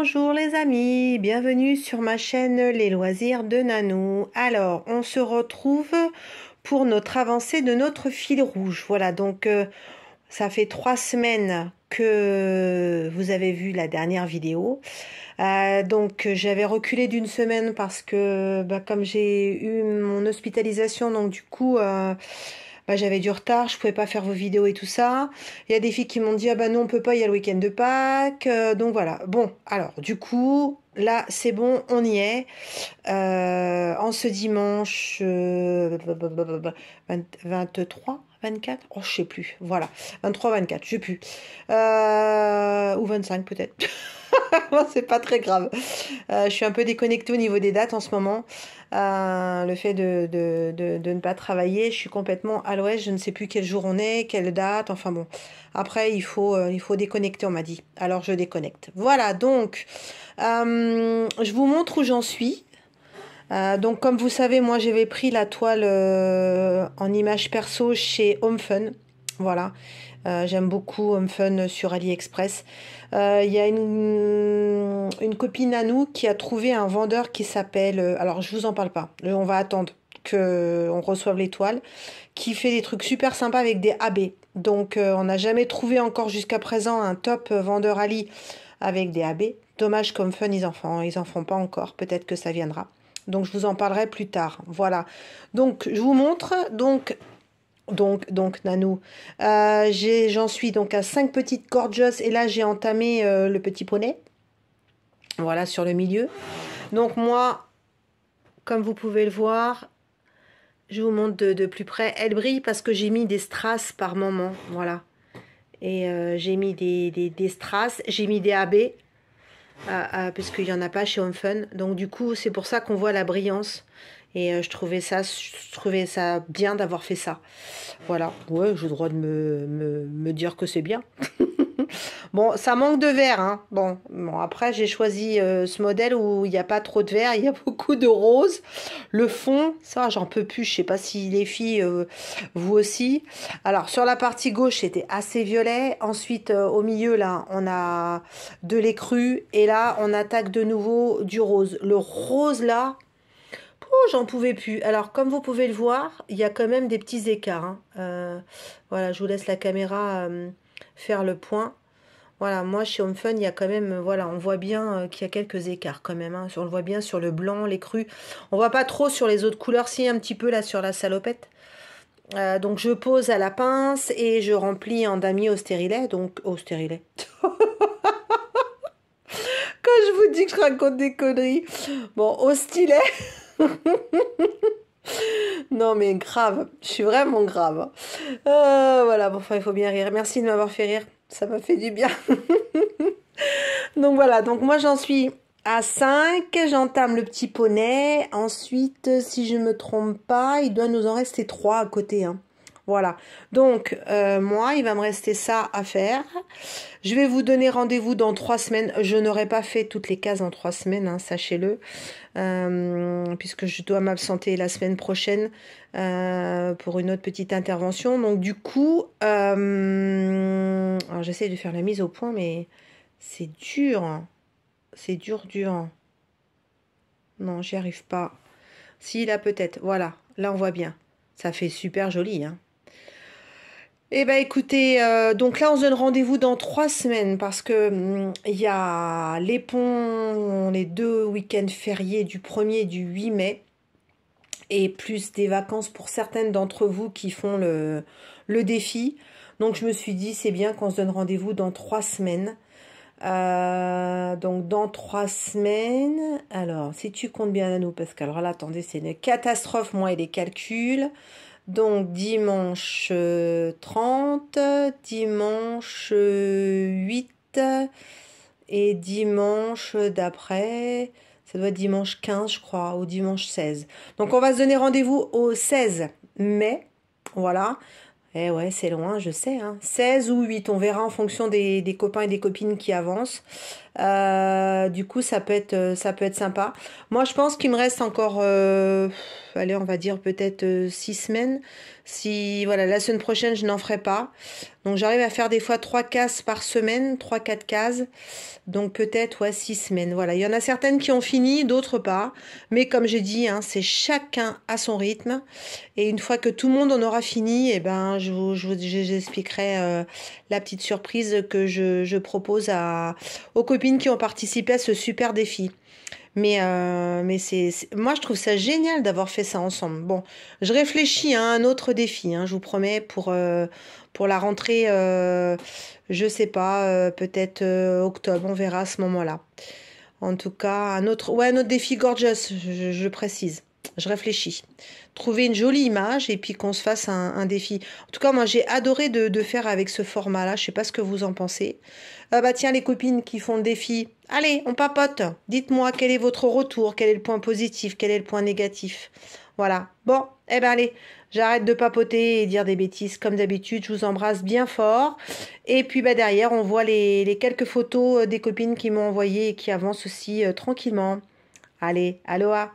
Bonjour les amis, bienvenue sur ma chaîne Les Loisirs de Nanou. Alors, on se retrouve pour notre avancée de notre fil rouge. Voilà, donc ça fait 3 semaines que vous avez vu la dernière vidéo. Donc j'avais reculé d'une semaine parce que comme j'ai eu mon hospitalisation, donc du coup j'avais du retard, je pouvais pas faire vos vidéos et tout ça. Il y a des filles qui m'ont dit ah bah non on peut pas, il y a le week-end de Pâques, donc voilà. Bon alors du coup là c'est bon, on y est. En ce dimanche 23 24, oh je sais plus, voilà, 23 24 je sais plus, ou 25 peut-être. Bon, c'est pas très grave. Je suis un peu déconnectée au niveau des dates en ce moment. Le fait de ne pas travailler, je suis complètement à l'ouest. Je ne sais plus quel jour on est, quelle date. Enfin bon. Après, il faut déconnecter, on m'a dit. Alors, je déconnecte. Voilà, donc, je vous montre où j'en suis. Donc, comme vous savez, moi, j'avais pris la toile en image perso chez Home Fun. Voilà. J'aime beaucoup Home Fun sur AliExpress. Il y a une copine à nous qui a trouvé un vendeur qui s'appelle... alors, je vous en parle pas. On va attendre qu'on reçoive les toiles. Qui fait des trucs super sympas avec des AB. Donc, on n'a jamais trouvé encore jusqu'à présent un top vendeur Ali avec des AB. Dommage qu'Home Fun, ils en font pas encore. Peut-être que ça viendra. Donc, je vous en parlerai plus tard. Voilà. Donc, je vous montre. Donc Nanou, j'en suis donc à 5 petites gorgeous et là j'ai entamé le petit poney, voilà, sur le milieu. Donc moi, comme vous pouvez le voir, je vous montre de plus près, elle brille parce que j'ai mis des strass par moment, voilà. Et j'ai mis des strass, j'ai mis des AB, parce qu'il n'y en a pas chez Home Fun, donc du coup c'est pour ça qu'on voit la brillance. Et je trouvais ça bien d'avoir fait ça. Voilà, ouais, j'ai le droit de me dire que c'est bien. Bon, ça manque de vert, hein. Bon après, j'ai choisi ce modèle où il n'y a pas trop de vert, il y a beaucoup de rose. Le fond, ça, j'en peux plus. Je sais pas si les filles, vous aussi. Alors, sur la partie gauche, c'était assez violet. Ensuite, au milieu, là, on a de l'écru. Et là, on attaque de nouveau du rose. Le rose, là... Oh, j'en pouvais plus. Alors, comme vous pouvez le voir, il y a quand même des petits écarts, hein. Voilà, je vous laisse la caméra faire le point. Voilà, moi, chez Home Fun, il y a quand même... voilà, on voit bien qu'il y a quelques écarts quand même, hein. On le voit bien sur le blanc, les crus. On voit pas trop sur les autres couleurs, si, un petit peu là sur la salopette. Donc, je pose à la pince et je remplis en damier au stérilet. Donc, au stérilet. Quand je vous dis que je raconte des conneries. Bon, au stylet. Non mais grave, je suis vraiment grave. Voilà, bon, enfin il faut bien rire. Merci de m'avoir fait rire, ça m'a fait du bien. Donc voilà, donc moi j'en suis à 5, j'entame le petit poney. Ensuite, si je me trompe pas, il doit nous en rester 3 à côté, hein. Voilà, donc moi il va me rester ça à faire. Je vais vous donner rendez-vous dans 3 semaines. Je n'aurai pas fait toutes les cases en 3 semaines, hein, sachez-le. Puisque je dois m'absenter la semaine prochaine pour une autre petite intervention. Donc du coup, alors j'essaie de faire la mise au point, mais c'est dur. Hein. C'est dur. Non, j'y arrive pas. Si, là peut-être. Voilà, là on voit bien. Ça fait super joli, hein. Eh ben écoutez, donc là on se donne rendez-vous dans 3 semaines parce que il y a les ponts, les 2 week-ends fériés du 1er et du 8 mai et plus des vacances pour certaines d'entre vous qui font le défi. Donc je me suis dit c'est bien qu'on se donne rendez-vous dans 3 semaines. Donc dans 3 semaines, alors si tu comptes bien à nous, parce que alors là attendez c'est une catastrophe moi et les calculs. Donc dimanche 30, dimanche 8 et dimanche d'après, ça doit être dimanche 15 je crois, ou dimanche 16. Donc on va se donner rendez-vous au 16 mai, voilà. Eh ouais, c'est loin, je sais, hein. 16 ou 8, on verra en fonction des copains et des copines qui avancent. Du coup, ça peut être sympa. Moi, je pense qu'il me reste encore, allez, on va dire peut-être 6 semaines. Si, voilà, la semaine prochaine, je n'en ferai pas. Donc, j'arrive à faire des fois 3 cases par semaine, 3, 4 cases. Donc, peut-être, ouais, 6 semaines. Voilà, il y en a certaines qui ont fini, d'autres pas. Mais comme j'ai dit, hein, c'est chacun à son rythme. Et une fois que tout le monde en aura fini, eh ben, j'expliquerai la petite surprise que je propose aux copines qui ont participé à ce super défi. Mais moi, je trouve ça génial d'avoir fait ça ensemble. Bon, je réfléchis à un autre défi, hein, je vous promets, pour la rentrée, je sais pas, peut-être octobre, on verra à ce moment-là. En tout cas, un autre défi gorgeous, je précise. Je réfléchis. Trouver une jolie image et puis qu'on se fasse un défi. En tout cas, moi, j'ai adoré de faire avec ce format-là. Je sais pas ce que vous en pensez. Bah tiens, les copines qui font le défi, allez, on papote. Dites-moi quel est votre retour, quel est le point positif, quel est le point négatif. Voilà. Bon, eh ben allez, j'arrête de papoter et dire des bêtises comme d'habitude. Je vous embrasse bien fort. Et puis bah derrière, on voit les quelques photos des copines qui m'ont envoyées et qui avancent aussi tranquillement. Allez, aloha!